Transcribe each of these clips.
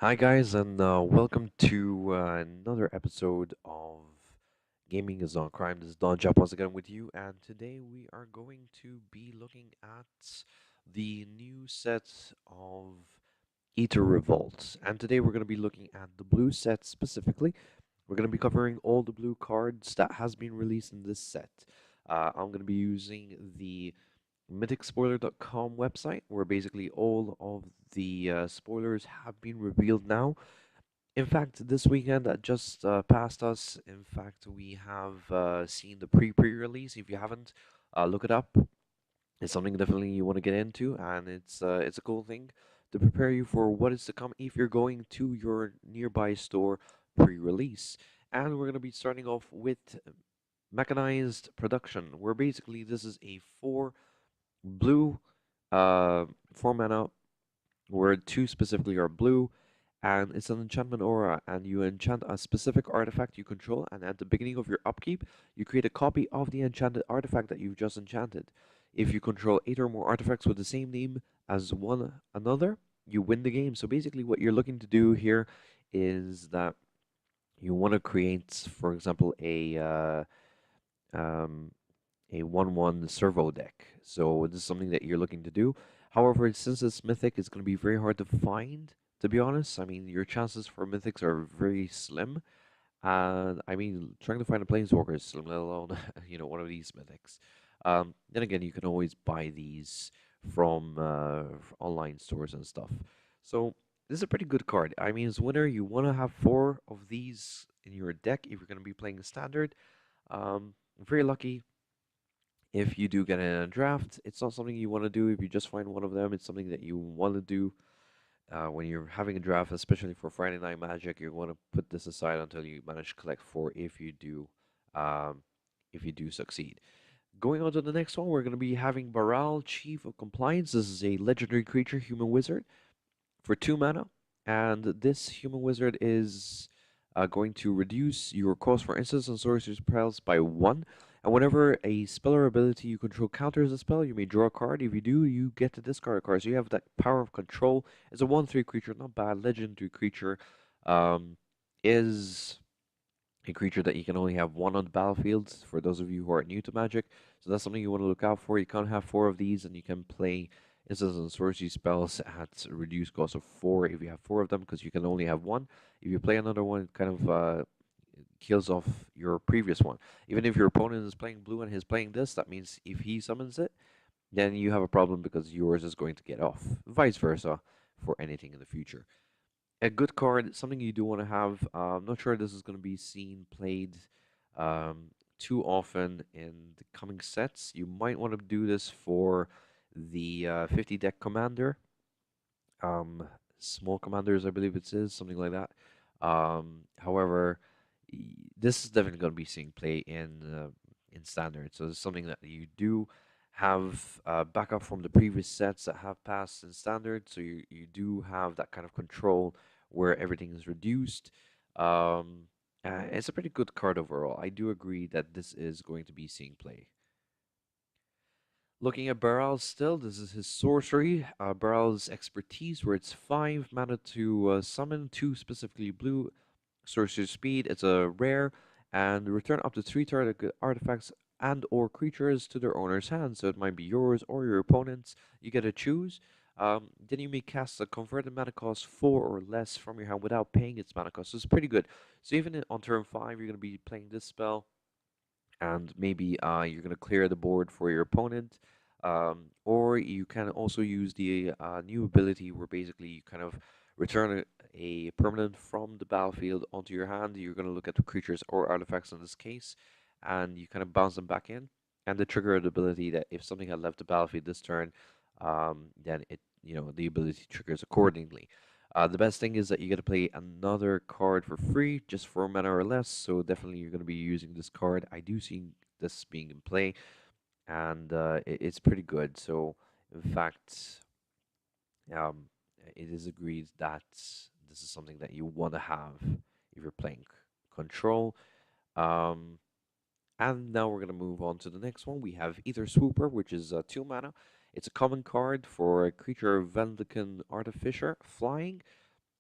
Hi guys, and welcome to another episode of Gaming is Not Crime. This is Don Jap once again with you, and today we are going to be looking at the new set of Aerther Revolt. And today we're going to be looking at the blue set specifically. We're going to be covering all the blue cards that has been released in this set. I'm going to be using the mythicspoiler.com website, where basically all of the spoilers have been revealed now. In fact, this weekend that just passed us, in fact, we have seen the pre-release. If you haven't, look it up. It's something definitely you want to get into, and it's a cool thing to prepare you for what is to come if you're going to your nearby store pre-release. And we're going to be starting off with mechanized production, where basically this is a blue, uh, 4 mana, where two specifically are blue, and it's an enchantment aura, and you enchant a specific artifact you control, and at the beginning of your upkeep, you create a copy of the enchanted artifact that you've just enchanted. If you control 8 or more artifacts with the same name as one another, you win the game. So basically, what you're looking to do here is that you want to create, for example, um, a 1/1 servo deck. So this is something that you're looking to do. However, since it's mythic, it's going to be very hard to find, to be honest. I mean, your chances for mythics are very slim. And I mean, trying to find a planeswalker is slim, let alone, one of these mythics. Then again, you can always buy these from online stores and stuff. So this is a pretty good card. I mean, as winner, you want to have four of these in your deck if you're going to be playing standard. Very lucky if you do get in a draft. It's not something you want to do if you just find one of them. It's something that you want to do when you're having a draft, especially for Friday Night Magic. You want to put this aside until you manage to collect four um, if you do succeed. Going on to the next one, we're going to be having Baral, Chief of Compliance. This is a legendary creature, human wizard, for 2 mana. And this human wizard is going to reduce your cost for instants and sorcery spells by 1. And whenever a spell or ability you control counters a spell, you may draw a card. If you do, you get to discard a card. So you have that power of control. It's a 1/3 creature, not bad. Legendary creature um, is a creature that you can only have one on the battlefield for those of you who are new to Magic. So that's something you want to look out for. You can't have four of these, and you can play instants and sorcery spells at a reduced cost of 4 if you have four of them, because you can only have one. If you play another one, it kind of kills off your previous one. Even if your opponent is playing blue and he's playing this, that means if he summons it, then you have a problem because yours is going to get off. Vice versa for anything in the future. A good card, something you do want to have. I'm not sure this is going to be played um, too often in the coming sets. You might want to do this for the 50 deck commander, um, small commanders, I believe it is, something like that. However, this is definitely going to be seeing play in standard. So it's something that you do have backup from the previous sets that have passed in standard. So you do have that kind of control where everything is reduced. It's a pretty good card overall. I do agree that this is going to be seeing play. Looking at Baral's still, this is his sorcery. Baral's expertise, where it's 5 mana to summon 2 specifically blue sorcery speed. It's a rare, and return up to 3 target artifacts and or creatures to their owner's hand. So it might be yours or your opponent's. You get to choose. Then you may cast a converted mana cost 4 or less from your hand without paying its mana cost. So it's pretty good. So even on turn 5, you're going to be playing this spell, and maybe you're going to clear the board for your opponent. Or you can also use the new ability where basically you kind of return a permanent from the battlefield onto your hand. You're going to look at the creatures or artifacts in this case, and you kind of bounce them back in. And the trigger ability that if something had left the battlefield this turn, then the ability triggers accordingly. The best thing is that you get to play another card for free, just 4 mana or less. So definitely you're going to be using this card. I do see this being in play, and it's pretty good. So in fact, um, it is agreed that this is something that you want to have if you're playing control. Um, and now we're going to move on to the next one. We have Aether Swooper, which is 2 mana. It's a common card for a creature Vendican Artificer, flying.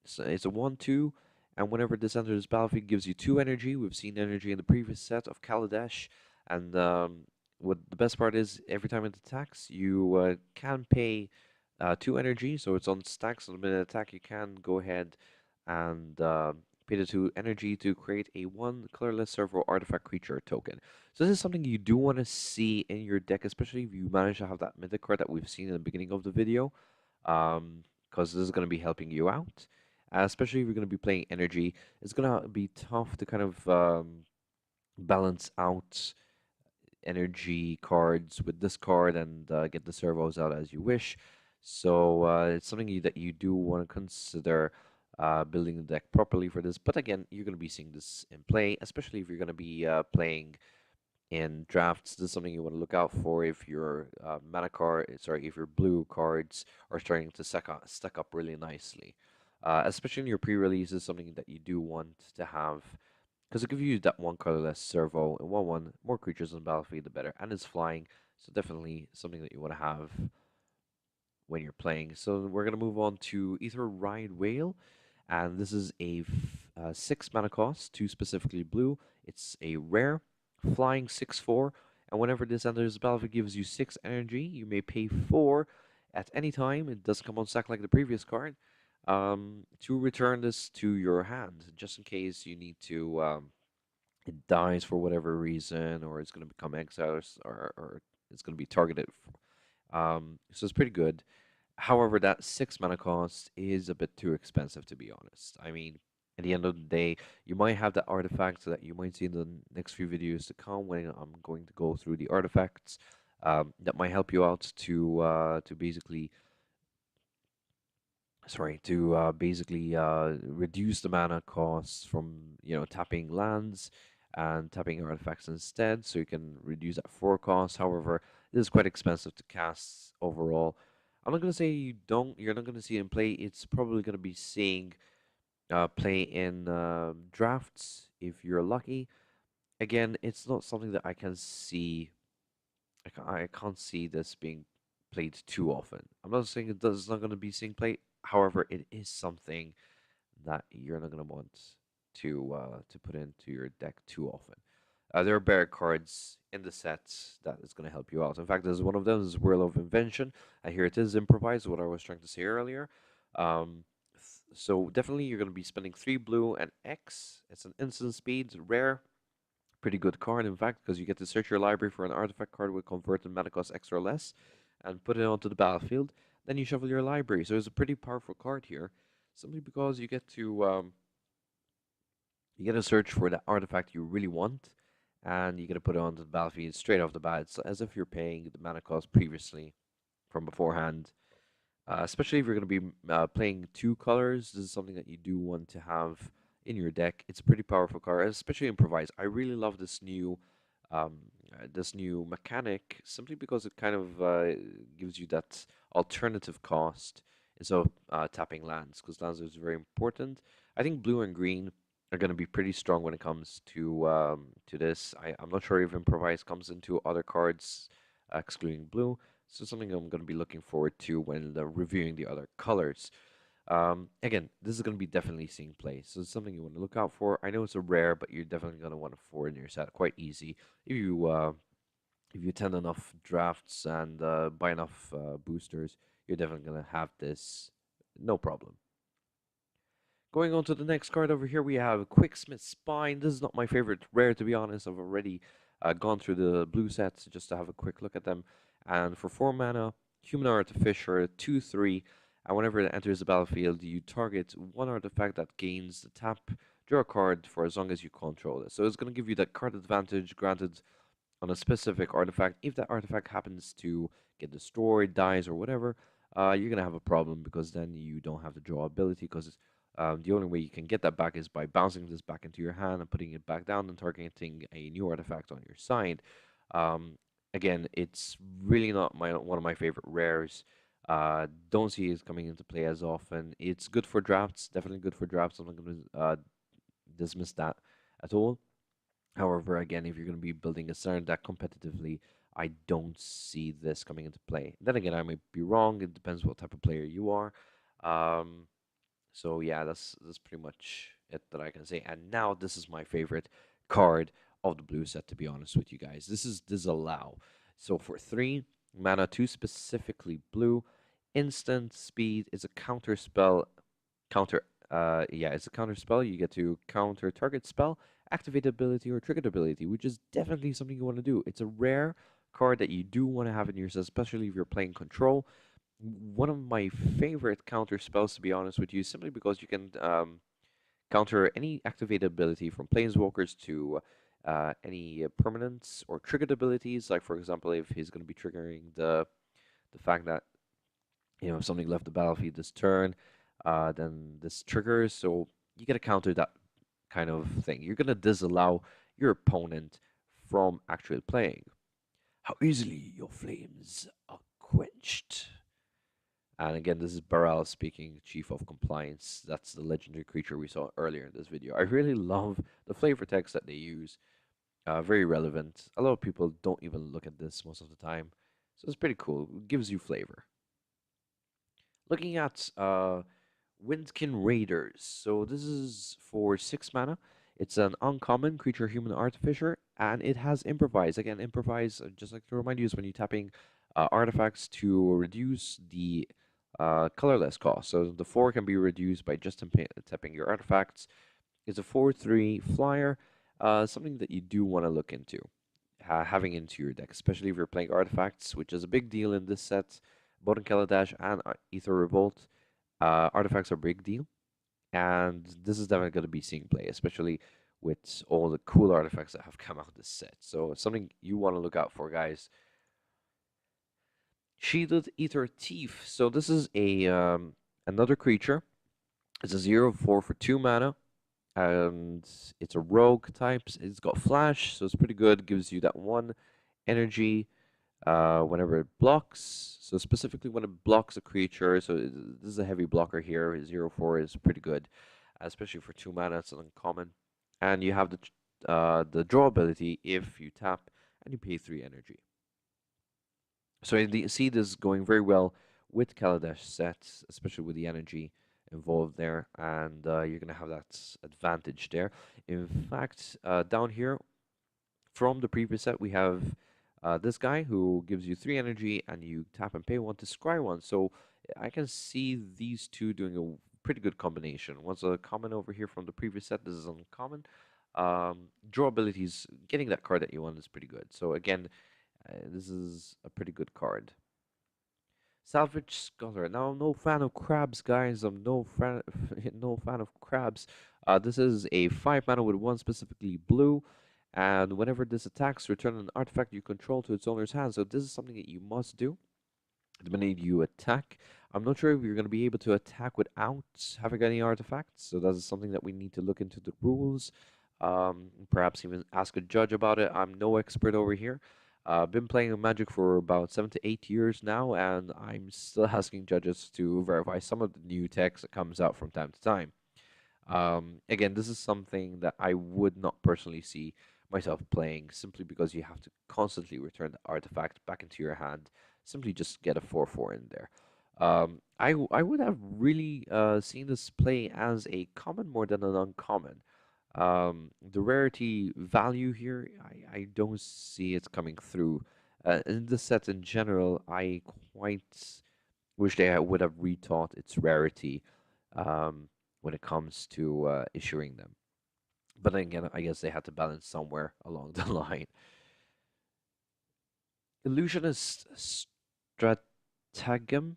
So it's a 1/2, and whenever this enters the battlefield, it gives you 2 energy. We've seen energy in the previous set of Kaladesh, and what the best part is, every time it attacks, you can pay 2 energy, so it's on stacks. So the minute attack, you can go ahead and pay the 2 energy to create a 1 colorless servo artifact creature token. So this is something you do want to see in your deck, especially if you manage to have that mythic card that we've seen in the beginning of the video, because this is going to be helping you out. Especially if you're going to be playing energy, it's going to be tough to kind of balance out energy cards with this card and get the servos out as you wish. So it's something that you do want to consider building the deck properly for this. But again, you're going to be seeing this in play, especially if you're going to be playing in drafts. This is something you want to look out for if your if your blue cards are starting to stack up really nicely. Especially in your pre-release, is something that you do want to have because it gives you that 1 colorless servo and 1/1 more creatures on the battlefield, the better, and it's flying, so definitely something that you want to have when you're playing. So we're gonna move on to Orion Whale, and this is a 6 mana cost, 2 specifically blue. It's a rare, flying 6/4, and whenever this enters the battlefield, it gives you 6 energy. You may pay 4 at any time. It doesn't come on sack like the previous card. To return this to your hand, just in case you need to it dies for whatever reason, or it's going to become exiled, or it's going to be targeted. So it's pretty good. However, that 6 mana cost is a bit too expensive, to be honest. I mean, at the end of the day, you might have the artifact that you might see in the next few videos to come when I'm going to go through the artifacts. That might help you out to basically reduce the mana costs from tapping lands and tapping artifacts instead, so you can reduce that 4 cost. However, it is quite expensive to cast overall. I'm not gonna say you're not gonna see it in play. It's probably gonna be seeing play in drafts if you're lucky. Again, it's not something that I can see. I can't see this being played too often. I'm not saying it's not going to be seeing play. However, it is something that you're not going to want to put into your deck too often. There are better cards in the set that is going to help you out. In fact, there's one of them is Whirl of Invention, and here it is improvised. What I was trying to say earlier. Um, so definitely you're going to be spending 3 blue and X. It's an instant speed, rare, pretty good card, in fact, because you get to search your library for an artifact card with converted mana cost extra or less and put it onto the battlefield. Then you shuffle your library. So it's a pretty powerful card here, simply because you get to search for the artifact you really want, and you get to put it onto the battlefield straight off the bat. It's as if you're paying the mana cost previously from beforehand. Especially if you're going to be playing 2 colors, this is something that you do want to have in your deck. It's a pretty powerful card, especially improvise. I really love um, this new mechanic simply because it kind of gives you that alternative cost instead of tapping lands, because lands is very important. I think blue and green are going to be pretty strong when it comes to this. I'm not sure if improvise comes into other cards excluding blue. So something I'm going to be looking forward to when reviewing the other colors. Again, this is going to be definitely seeing play, so it's something you want to look out for. I know it's a rare, but you're definitely going to want a 4 in your set. Quite easy if you attend enough drafts and buy enough boosters. You're definitely going to have this, no problem. Going on to the next card over here, we have Quicksmith Spine. This is not my favorite rare, to be honest. I've already gone through the blue sets just to have a quick look at them. And for 4 mana, Human Artificer, 2/3, and whenever it enters the battlefield, you target 1 artifact that gains the tap, draw a card for as long as you control it. So it's going to give you that card advantage granted on a specific artifact. If that artifact happens to get destroyed, dies, or whatever, you're going to have a problem because then you don't have the draw ability, because the only way you can get that back is by bouncing this back into your hand and putting it back down and targeting a new artifact on your side. Um, Again, it's really not one of my favorite rares. Don't see it coming into play as often. It's good for drafts, definitely good for drafts. I'm not going to dismiss that at all. However, again, if you're going to be building a certain deck competitively, I don't see this coming into play. Then again, I might be wrong. It depends what type of player you are. Um, So yeah, that's pretty much it that I can say. And now this is my favorite card of the blue set, to be honest with you guys. This is Disallow. So for 3 mana, 2 specifically blue, instant speed is a counter spell. Counter, yeah, it's a counter spell. You get to counter target spell, activate ability, or triggered ability, which is definitely something you want to do. It's a rare card that you do want to have in your set, especially if you're playing control. One of my favorite counter spells, to be honest with you, simply because you can counter any activated ability from planeswalkers to any permanents or triggered abilities. Like for example, if he's going to be triggering the fact that if something left the battlefield this turn, then this triggers. So you get to counter that kind of thing. You're going to disallow your opponent from actually playing. How easily your flames are quenched. And again, this is Baral speaking, Chief of Compliance. That's the legendary creature we saw earlier in this video. I really love the flavor text that they use. Very relevant. A lot of people don't even look at this most of the time. So it's pretty cool. It gives you flavor. Looking at Windkin Raiders. So this is for 6 mana. It's an uncommon creature human artificer, and it has improvise. Again, improvise, just like to remind you, is when you're tapping artifacts to reduce the colorless cost. So the 4 can be reduced by just tapping your artifacts. It's a 4/3 flyer, something that you do want to look into having into your deck, especially if you're playing artifacts, which is a big deal in this set. Both in Kaladesh and Aerther Revolt, artifacts are a big deal, and this is definitely going to be seeing play, especially with all the cool artifacts that have come out this set. So it's something you want to look out for, guys. Shielded Ether Teef. So this is a another creature. It's a 0/4 for 2 mana, and it's a rogue type. It's got flash, so it's pretty good. Gives you that 1 energy whenever it blocks. So specifically when it blocks a creature, so this is a heavy blocker here. 0/4 is pretty good, especially for 2 mana. It's an uncommon, and you have the draw ability if you tap and you pay 3 energy. So you see this going very well with Kaladesh sets, especially with the energy involved there, and you're gonna have that advantage there. In fact, down here from the previous set, we have this guy who gives you 3 energy, and you tap and pay 1 to scry 1. So I can see these two doing a pretty good combination. One's a common over here from the previous set. This is uncommon. Draw abilities, getting that card that you want is pretty good. So again, this is a pretty good card. Salvage Scholar. Now, I'm no fan of crabs, guys. I'm no fan, no fan of crabs. This is a 5 mana with 1 specifically blue, and whenever this attacks, return an artifact you control to its owner's hand. So this is something that you must do the minute you attack. I'm not sure if you're going to be able to attack without having any artifacts, so that is something that we need to look into the rules. Perhaps even ask a judge about it. I'm no expert over here. Been playing Magic for about 7 to 8 years now, and I'm still asking judges to verify some of the new text that comes out from time to time. Again, this is something that I would not personally see myself playing simply because you have to constantly return the artifact back into your hand. Simply just get a 4/4 in there. I would have really seen this play as a common more than an uncommon. The rarity value here, I don't see it coming through. In the set in general, I quite wish they would have rethought its rarity when it comes to issuing them. But then again, I guess they had to balance somewhere along the line. Illusionist stratagem,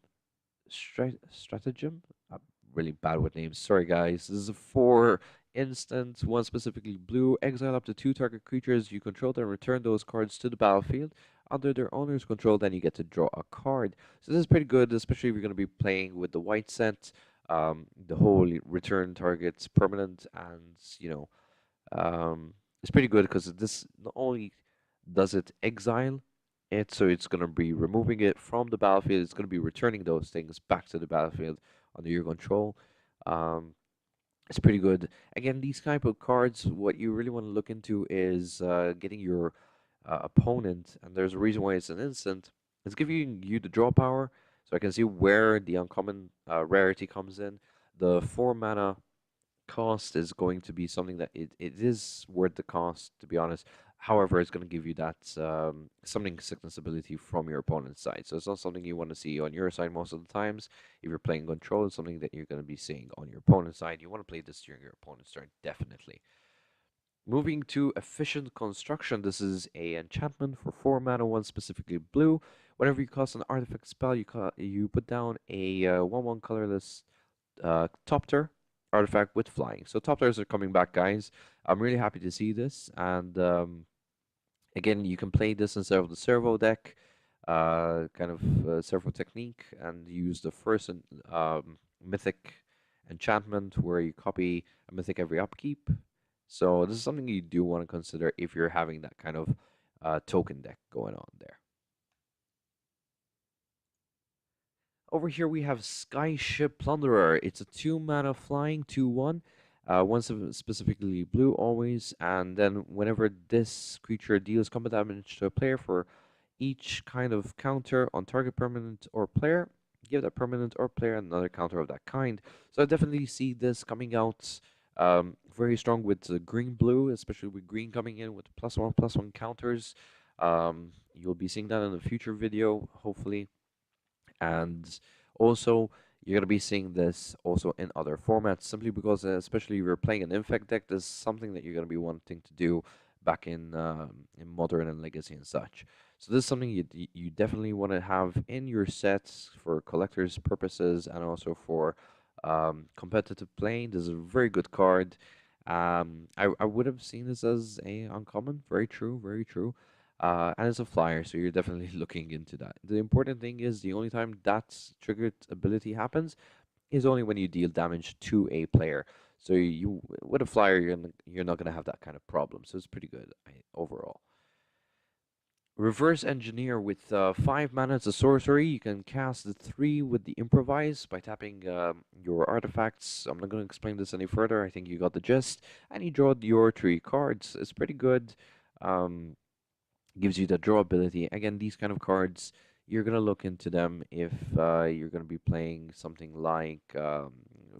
stratagem. I'm really bad with names. Sorry, guys. This is a 4 instant, 1 specifically blue. Exile up to 2 target creatures you control, then return those cards to the battlefield under their owner's control. Then you get to draw a card. So this is pretty good, especially if you're going to be playing with the white set. The whole return targets permanent, and it's pretty good because this not only does it exile it, so it's going to be removing it from the battlefield. It's going to be returning those things back to the battlefield under your control. Um, it's pretty good. Again, these type of cards, what you really want to look into is getting your opponent, and there's a reason why it's an instant. It's giving you the draw power, so I can see where the uncommon rarity comes in. The 4 mana cost is going to be something that it is worth the cost, to be honest. However, it's going to give you that summoning sickness ability from your opponent's side. So it's not something you want to see on your side most of the times. If you're playing control, it's something that you're going to be seeing on your opponent's side. You want to play this during your opponent's turn, definitely. Moving to Efficient Construction, this is a enchantment for 4 mana, 1 specifically blue. Whenever you cast an artifact spell, you put down a 1/1 colorless Topter artifact with flying. So Topters are coming back, guys. I'm really happy to see this. And again, you can play this instead of the servo deck, kind of servo technique, and use the first mythic enchantment where you copy a mythic every upkeep. So this is something you do want to consider if you're having that kind of token deck going on there. Over here we have Skyship Plunderer. It's a 2 mana flying 2/1. One specifically blue always, and then whenever this creature deals combat damage to a player for each kind of counter on target permanent or player, give that permanent or player another counter of that kind. So I definitely see this coming out very strong with the green-blue, especially with green coming in with +1/+1 counters. You'll be seeing that in a future video, hopefully. And also, you're going to be seeing this also in other formats, simply because, especially if you're playing an Infect deck, this is something that you're going to be wanting to do back in Modern and Legacy and such. So this is something you definitely want to have in your sets for collector's purposes and also for competitive playing. This is a very good card. I would have seen this as a uncommon. Very true, very true. And it's a flyer, so you're definitely looking into that. The important thing is the only time that triggered ability happens is only when you deal damage to a player. So you with a flyer, you're not gonna have that kind of problem. So it's pretty good overall. Reverse Engineer with 5 mana. It's a sorcery. You can cast the 3 with the Improvise by tapping your artifacts. I'm not going to explain this any further. I think you got the gist. And you draw your 3 cards. It's pretty good. Gives you the draw ability. Again, these kind of cards, you're going to look into them if you're going to be playing something like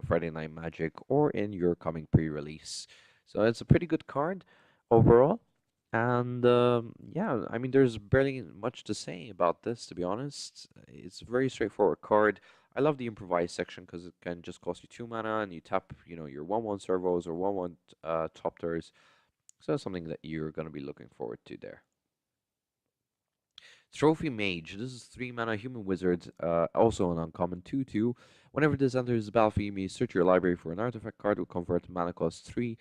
Friday Night Magic or in your coming pre-release. So it's a pretty good card overall. And yeah, I mean, there's barely much to say about this, to be honest. It's a very straightforward card. I love the improvise section because it can just cost you 2 mana and you tap, your 1/1 servos or 1/1 Topters. So that's something that you're going to be looking forward to there. Trophy Mage. This is 3 mana human wizard, also an uncommon 2/2. Whenever this enters the battlefield, you may search your library for an artifact card with convert mana cost 3.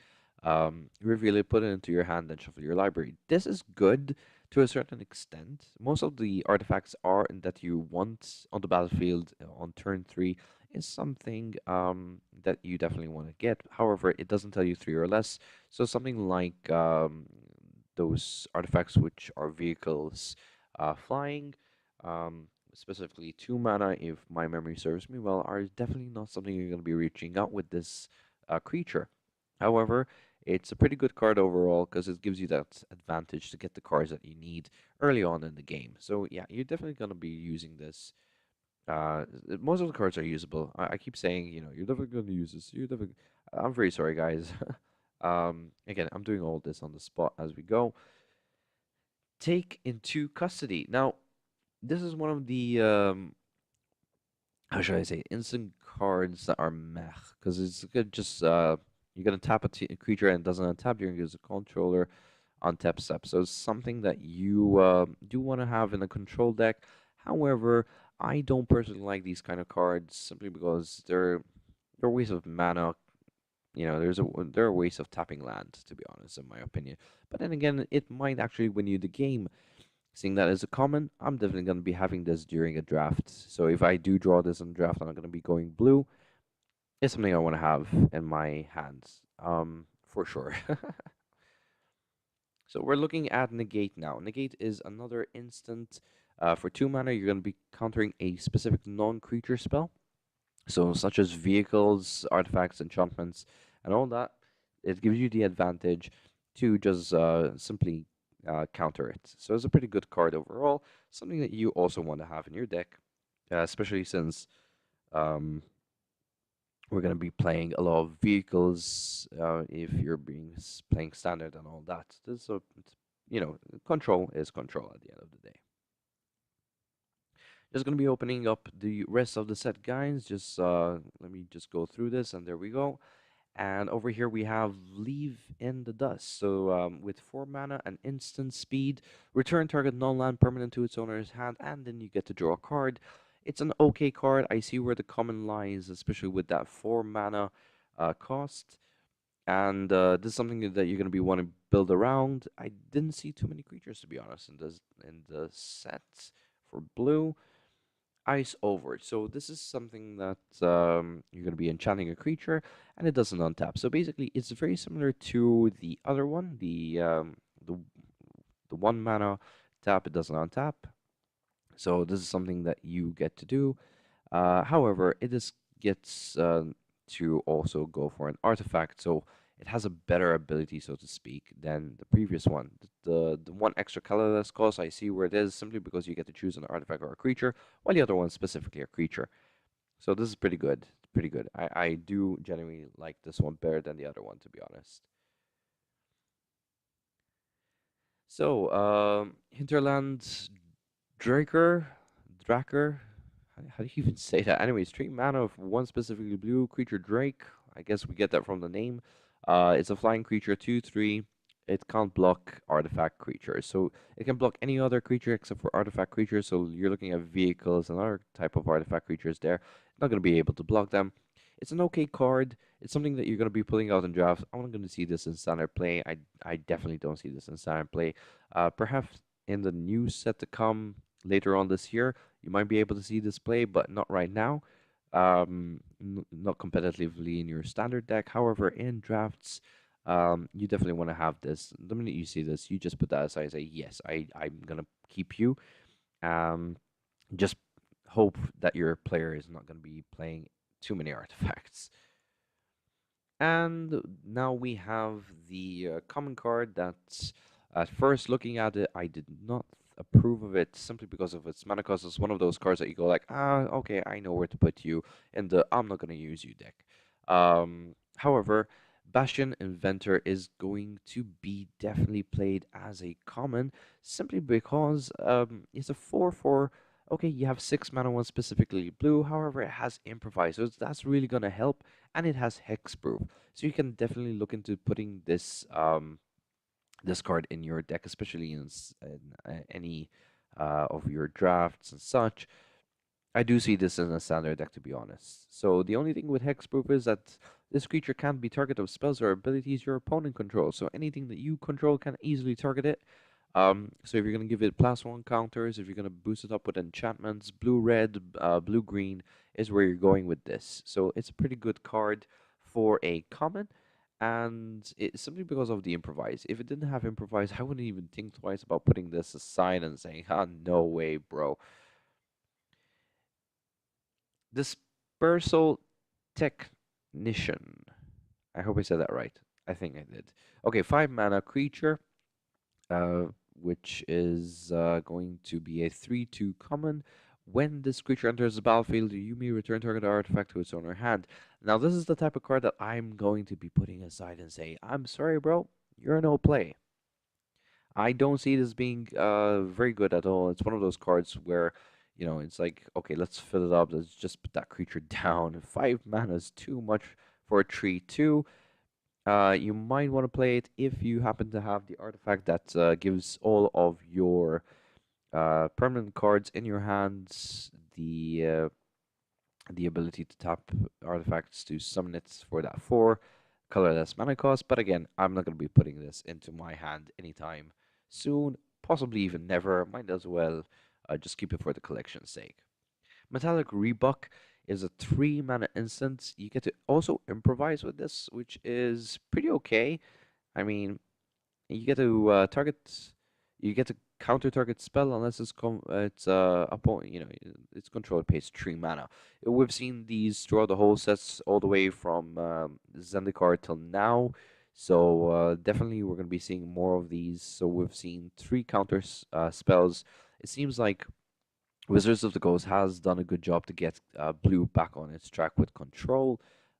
Reveal it, put it into your hand, and shuffle your library. This is good to a certain extent. Most of the artifacts are that you want on the battlefield on turn 3 is something that you definitely want to get. However, it doesn't tell you 3 or less. So something like those artifacts which are vehicles flying, specifically 2 mana, if my memory serves me well, are definitely not something you're going to be reaching out with this creature. However, it's a pretty good card overall because it gives you that advantage to get the cards that you need early on in the game. So yeah, you're definitely going to be using this. Most of the cards are usable. I keep saying, you're definitely going to use this. I'm very sorry, guys. Again, I'm doing all this on the spot as we go. Take into custody. Now, this is one of the how should I say, instant cards that are meh, because it's good. Just you're gonna tap a creature and it doesn't untap during use a controller untap step. So it's something that you do want to have in a control deck. However, I don't personally like these kind of cards simply because they're a waste of mana. They're a waste of tapping land, to be honest, in my opinion. But then again, it might actually win you the game. Seeing that as a common, I'm definitely going to be having this during a draft. So if I do draw this in draft, I'm going to be going blue. It's something I want to have in my hands, for sure. So we're looking at Negate now. Negate is another instant. For 2 mana, you're going to be countering a specific non-creature spell. So such as vehicles, artifacts, enchantments, and all that. It gives you the advantage to just simply counter it. So it's a pretty good card overall. Something that you also want to have in your deck, especially since um, We're going to be playing a lot of vehicles if you're playing standard and all that. So, you know, control is control at the end of the day. Just going to be opening up the rest of the set, guys. Just let me just go through this, and there we go. And over here we have Leave in the Dust. So with 4 mana and instant speed, return target non-land permanent to its owner's hand, and then you get to draw a card. It's an okay card. I see where the common lies, especially with that 4 mana cost. And this is something that you're going to be wanting to build around. I didn't see too many creatures, to be honest, in the set for blue. Ice over. So this is something that you're going to be enchanting a creature, and it doesn't untap. So basically, it's very similar to the other one, the 1 mana tap. It doesn't untap. So this is something that you get to do. However, it just gets to also go for an artifact. So it has a better ability, so to speak, than the previous one. The one extra colorless cost, I see where it is, simply because you get to choose an artifact or a creature, while the other one's specifically a creature. So this is pretty good. It's pretty good. I do genuinely like this one better than the other one, to be honest. So, Hinterland Draker. How do you even say that? Anyways, 3 mana of one specifically blue creature Drake. I guess we get that from the name. It's a flying creature, 2/3. It can't block artifact creatures, so it can block any other creature except for artifact creatures. So you're looking at vehicles and other type of artifact creatures there. Not going to be able to block them. It's an okay card. It's something that you're going to be pulling out in drafts. I'm not going to see this in standard play. I definitely don't see this in standard play. Perhaps in the new set to come later on this year, you might be able to see this play, but not right now. Not competitively in your standard deck. However, in drafts, you definitely want to have this. The minute you see this, you just put that aside and say, yes, I'm going to keep you. Um, just hope that your player is not going to be playing too many artifacts. And now we have the common card that's, at first looking at it, I did not approve of it simply because of its mana cost. It's one of those cards that you go like, okay, I know where to put you in the I'm not going to use you deck. However, Bastion Inventor is going to be definitely played as a common simply because it's a 4/4. Okay, you have 6 mana, one specifically blue. However, it has improvise, so that's really going to help, and it has hexproof. So you can definitely look into putting this card in your deck, especially in any of your drafts and such. I do see this in a standard deck, to be honest. So the only thing with hexproof is that this creature can't be target of spells or abilities your opponent controls. So anything that you control can easily target it. So if you're gonna give it +1 counters, if you're gonna boost it up with enchantments, blue-red, blue-green is where you're going with this. So it's a pretty good card for a common, and it's simply because of the improvise. If it didn't have improvise, I wouldn't even think twice about putting this aside and saying, "Ah, no way, bro." Dispersal Technician. I hope I said that right. I think I did. Okay, 5 mana creature, uh, which is going to be a 3/2 common. When this creature enters the battlefield, you may return target artifact to its owner hand. Now, this is the type of card that I'm going to be putting aside and say, I'm sorry, bro, you're no play. I don't see this being very good at all. It's one of those cards where, you know, it's like, okay, let's fill it up. Let's just put that creature down. 5 mana is too much for a 3/2. You might want to play it if you happen to have the artifact that gives all of your permanent cards in your hands the ability to tap artifacts to summon it for that 4 colorless mana cost. But again, I'm not going to be putting this into my hand anytime soon, possibly even never. Might as well just keep it for the collection's sake. Metallic Rebuck is a 3 mana instant. You get to also improvise with this, which is pretty okay. I mean, you get to you get to counter target spell unless it's opponent, you know, its controller pays 3 mana. We've seen these throughout the whole sets, all the way from Zendikar till now. So definitely we're going to be seeing more of these. So we've seen 3 counter spells. It seems like Wizards of the Coast has done a good job to get blue back on its track with control.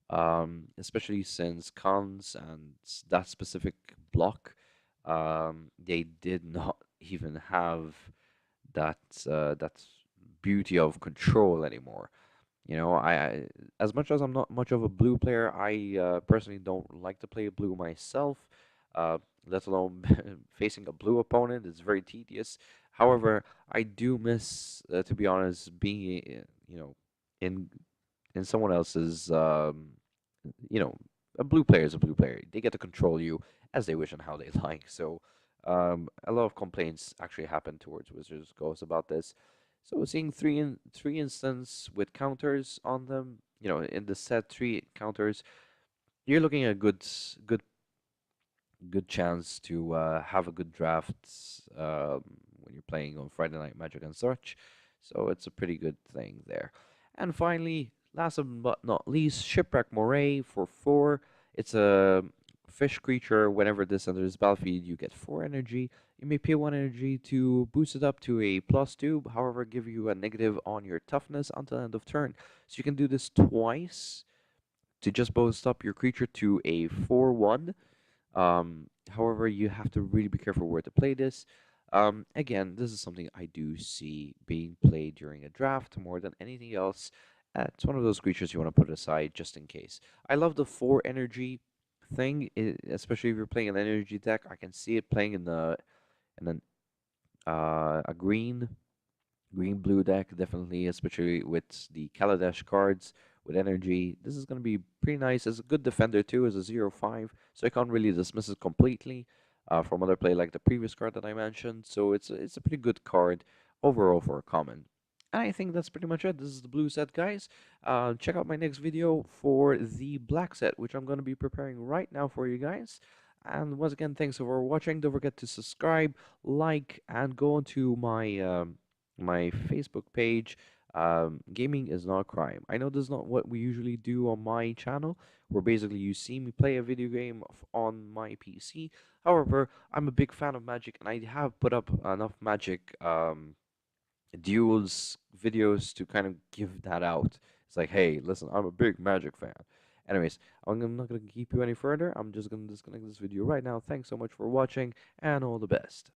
especially since cons and that specific block, they did not even have that beauty of control anymore. As much as I'm not much of a blue player, I personally don't like to play blue myself, uh, let alone facing a blue opponent. It's very tedious. However, I do miss, to be honest, being, in someone else's, you know, a blue player is a blue player. They get to control you as they wish and how they like. So, a lot of complaints actually happen towards Wizards Ghost about this. So seeing three instance with counters on them, in the set three counters, you're looking at good chance to have a good draft when you're playing on Friday Night Magic and such. So it's a pretty good thing there. And finally, last but not least, Shipwreck Moray for 4. It's a fish creature. Whenever this enters the battlefield, you get 4 energy. You may pay 1 energy to boost it up to a +2, however, give you a negative on your toughness until end of turn. So you can do this twice to just boost up your creature to a 4/1. However, you have to really be careful where to play this. Again, this is something I do see being played during a draft more than anything else. It's one of those creatures you want to put aside just in case. I love the 4 energy thing, especially if you're playing an energy deck. I can see it playing in a green blue deck, definitely, especially with the Kaladesh cards with energy. This is going to be pretty nice. As a good defender too, as a 0/5, so I can't really dismiss it completely from other play like the previous card that I mentioned. So it's a pretty good card overall for a common. And I think that's pretty much it. This is the blue set, guys. Check out my next video for the black set, which I'm going to be preparing right now for you guys. And once again, thanks for watching. Don't forget to subscribe, like, and go onto my Facebook page. Gaming is not a crime. I know this is not what we usually do on my channel, where basically you see me play a video game on my PC. However, I'm a big fan of Magic, and I have put up enough Magic duels videos to kind of give that out. It's like, hey, listen, I'm a big Magic fan. Anyways, I'm not going to keep you any further. I'm just going to disconnect this video right now. Thanks so much for watching, and all the best.